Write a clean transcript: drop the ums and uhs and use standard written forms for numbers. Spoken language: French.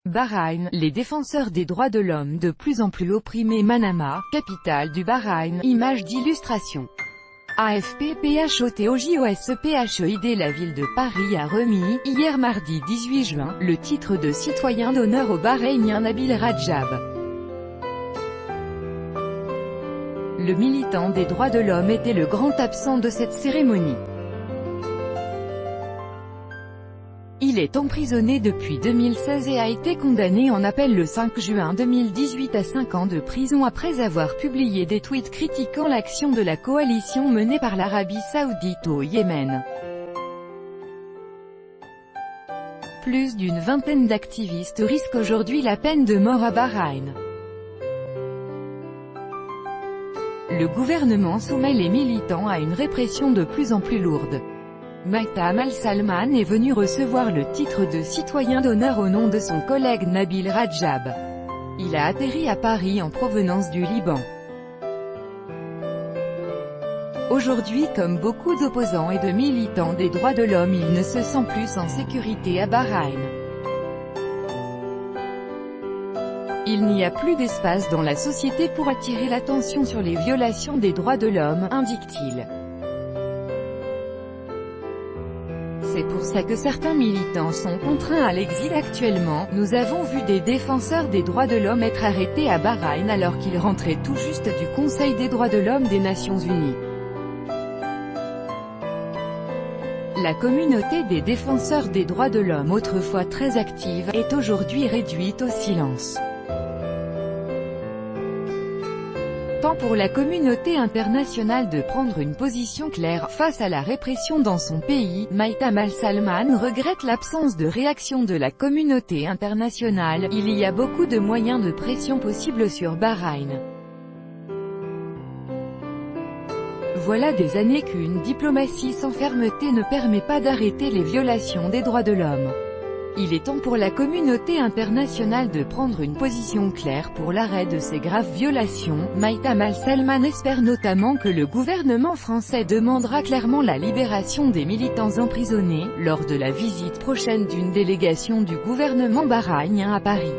Bahreïn, les défenseurs des droits de l'homme de plus en plus opprimés. Manama, capitale du Bahreïn, image d'illustration. AFP-PHOTOJOSEPHEID. La ville de Paris a remis, hier mardi 18 juin, le titre de citoyen d'honneur au Bahreïnien Nabil Rajab. Le militant des droits de l'homme était le grand absent de cette cérémonie. Il est emprisonné depuis 2016 et a été condamné en appel le 5 juin 2018 à 5 ans de prison après avoir publié des tweets critiquant l'action de la coalition menée par l'Arabie Saoudite au Yémen. Plus d'une vingtaine d'activistes risquent aujourd'hui la peine de mort à Bahreïn. Le gouvernement soumet les militants à une répression de plus en plus lourde. Maïtam Al-Salman est venu recevoir le titre de citoyen d'honneur au nom de son collègue Nabil Rajab. Il a atterri à Paris en provenance du Liban. Aujourd'hui, comme beaucoup d'opposants et de militants des droits de l'homme, il ne se sent plus en sécurité à Bahreïn. Il n'y a plus d'espace dans la société pour attirer l'attention sur les violations des droits de l'homme, indique-t-il. C'est pour ça que certains militants sont contraints à l'exil actuellement. Nous avons vu des défenseurs des droits de l'homme être arrêtés à Bahreïn alors qu'ils rentraient tout juste du Conseil des droits de l'homme des Nations Unies. La communauté des défenseurs des droits de l'homme, autrefois très active, est aujourd'hui réduite au silence. Temps pour la communauté internationale de prendre une position claire face à la répression dans son pays. Maïtam Al-Salman regrette l'absence de réaction de la communauté internationale. Il y a beaucoup de moyens de pression possibles sur Bahreïn. Voilà des années qu'une diplomatie sans fermeté ne permet pas d'arrêter les violations des droits de l'homme. Il est temps pour la communauté internationale de prendre une position claire pour l'arrêt de ces graves violations. Maïtam Al-Salman espère notamment que le gouvernement français demandera clairement la libération des militants emprisonnés, lors de la visite prochaine d'une délégation du gouvernement bahreïnien à Paris.